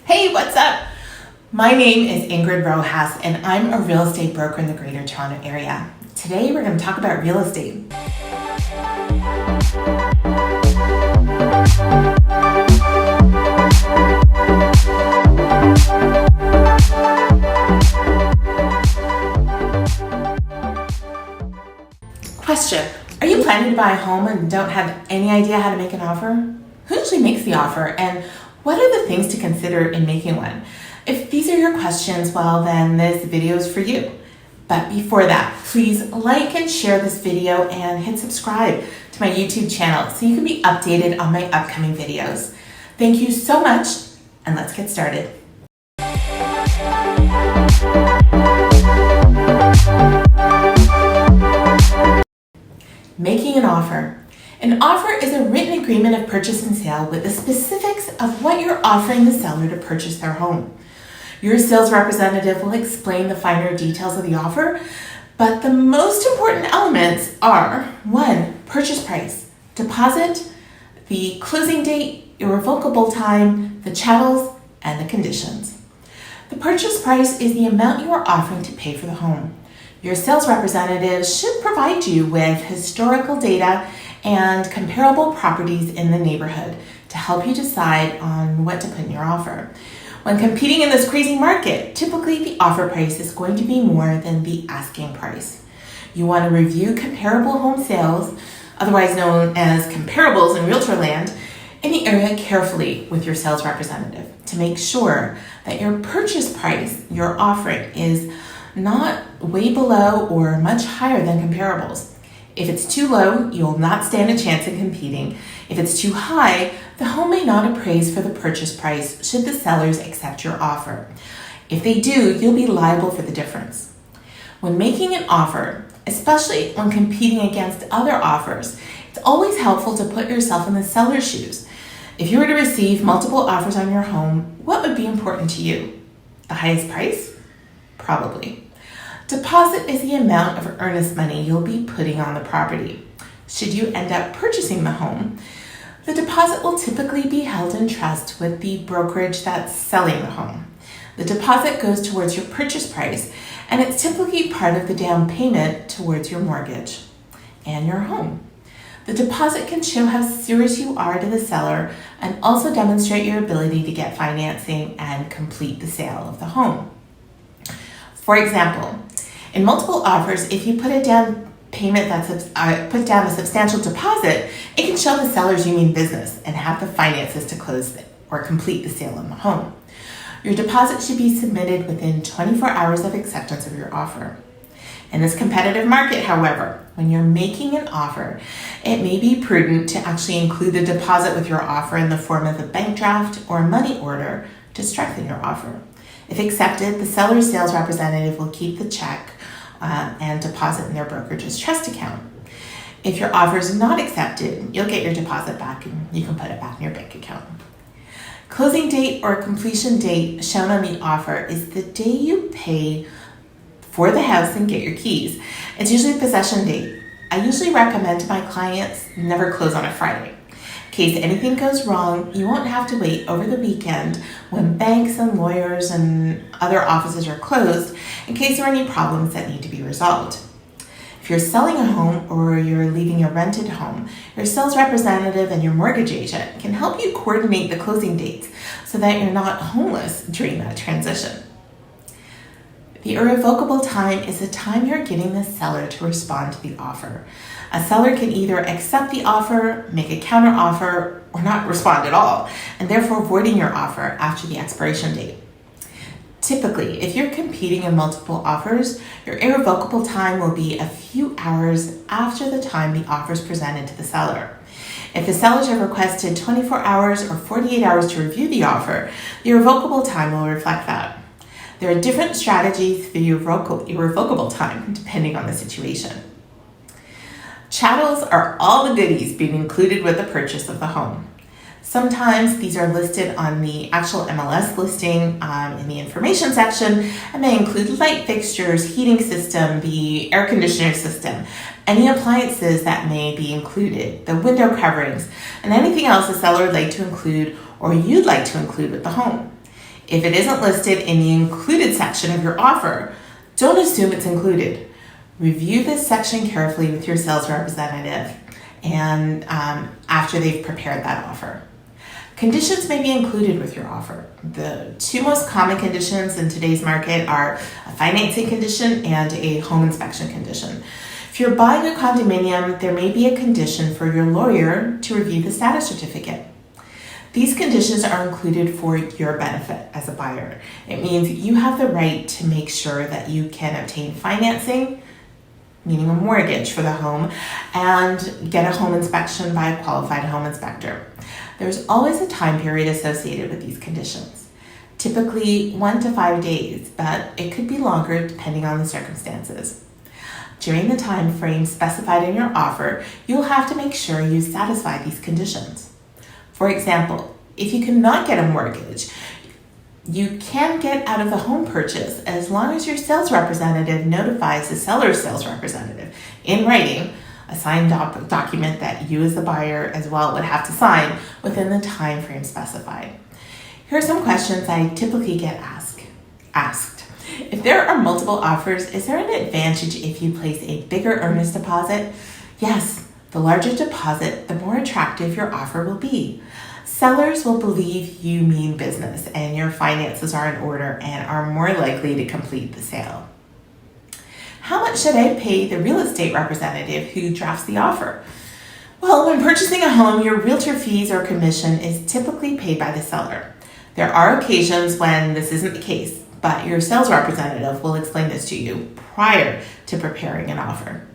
Hey, what's up? My name is Ingrid Rojas, and I'm a real estate broker in the Greater Toronto Area. Today, we're going to talk about real estate. Question: are you planning to buy a home and don't have any idea how to make an offer? Who usually makes the offer, and what are the things to consider in making one? If these are your questions, well, then this video is for you. But before that, please like and share this video and hit subscribe to my YouTube channel so you can be updated on my upcoming videos. Thank you so much, and let's get started. Making an offer. An offer is a written agreement of purchase and sale with the specifics of what you're offering the seller to purchase their home. Your sales representative will explain the finer details of the offer, but the most important elements are 1. Purchase price, deposit, the closing date, irrevocable time, the chattels, and the conditions. The purchase price is the amount you are offering to pay for the home. Your sales representative should provide you with historical data and comparable properties in the neighborhood to help you decide on what to put in your offer. When competing in this crazy market, typically the offer price is going to be more than the asking price. You want to review comparable home sales, otherwise known as comparables in realtor land, in the area carefully with your sales representative to make sure that your purchase price you're offering is not way below or much higher than comparables. If it's too low, you'll not stand a chance in competing. If it's too high, the home may not appraise for the purchase price should the sellers accept your offer. If they do, you'll be liable for the difference. When making an offer, especially when competing against other offers, it's always helpful to put yourself in the seller's shoes. If you were to receive multiple offers on your home, what would be important to you? The highest price? Probably. Deposit is the amount of earnest money you'll be putting on the property. Should you end up purchasing the home, the deposit will typically be held in trust with the brokerage that's selling the home. The deposit goes towards your purchase price, and it's typically part of the down payment towards your mortgage and your home. The deposit can show how serious you are to the seller and also demonstrate your ability to get financing and complete the sale of the home. For example, in multiple offers, if you put a down payment put down a substantial deposit, it can show the sellers you mean business and have the finances to close or complete the sale of the home. Your deposit should be submitted within 24 hours of acceptance of your offer. In this competitive market, however, when you're making an offer, it may be prudent to actually include the deposit with your offer in the form of a bank draft or a money order to strengthen your offer. If accepted, the seller's sales representative will keep the check and deposit in their brokerage's trust account. If your offer is not accepted, you'll get your deposit back and you can put it back in your bank account. Closing date or completion date shown on the offer is the day you pay for the house and get your keys. It's usually a possession date. I usually recommend to my clients never close on a Friday. In case anything goes wrong, you won't have to wait over the weekend when banks and lawyers and other offices are closed in case there are any problems that need to be resolved. If you're selling a home or you're leaving a rented home, your sales representative and your mortgage agent can help you coordinate the closing dates so that you're not homeless during that transition. The irrevocable time is the time you're giving the seller to respond to the offer. A seller can either accept the offer, make a counter offer, or not respond at all, and therefore voiding your offer after the expiration date. Typically, if you're competing in multiple offers, your irrevocable time will be a few hours after the time the offer is presented to the seller. If the sellers have requested 24 hours or 48 hours to review the offer, the irrevocable time will reflect that. There are different strategies for the irrevocable time, depending on the situation. Chattels are all the goodies being included with the purchase of the home. Sometimes these are listed on the actual MLS listing in the information section, and they include light fixtures, heating system, the air conditioning system, any appliances that may be included, the window coverings, and anything else the seller would like to include or you'd like to include with the home. If it isn't listed in the included section of your offer, don't assume it's included. Review this section carefully with your sales representative and after they've prepared that offer. Conditions may be included with your offer. The two most common conditions in today's market are a financing condition and a home inspection condition. If you're buying a condominium, there may be a condition for your lawyer to review the status certificate. These conditions are included for your benefit as a buyer. It means you have the right to make sure that you can obtain financing, meaning a mortgage for the home, and get a home inspection by a qualified home inspector. There's always a time period associated with these conditions, typically 1 to 5 days, but it could be longer depending on the circumstances. During the time frame specified in your offer, you'll have to make sure you satisfy these conditions. For example, if you cannot get a mortgage, you can get out of the home purchase as long as your sales representative notifies the seller's sales representative in writing a signed document that you as the buyer as well would have to sign within the time frame specified. Here are some questions I typically get asked. If there are multiple offers, is there an advantage if you place a bigger earnest deposit? Yes, the larger deposit, the more attractive your offer will be. Sellers will believe you mean business and your finances are in order and are more likely to complete the sale. How much should I pay the real estate representative who drafts the offer? Well, when purchasing a home, your realtor fees or commission is typically paid by the seller. There are occasions when this isn't the case, but your sales representative will explain this to you prior to preparing an offer.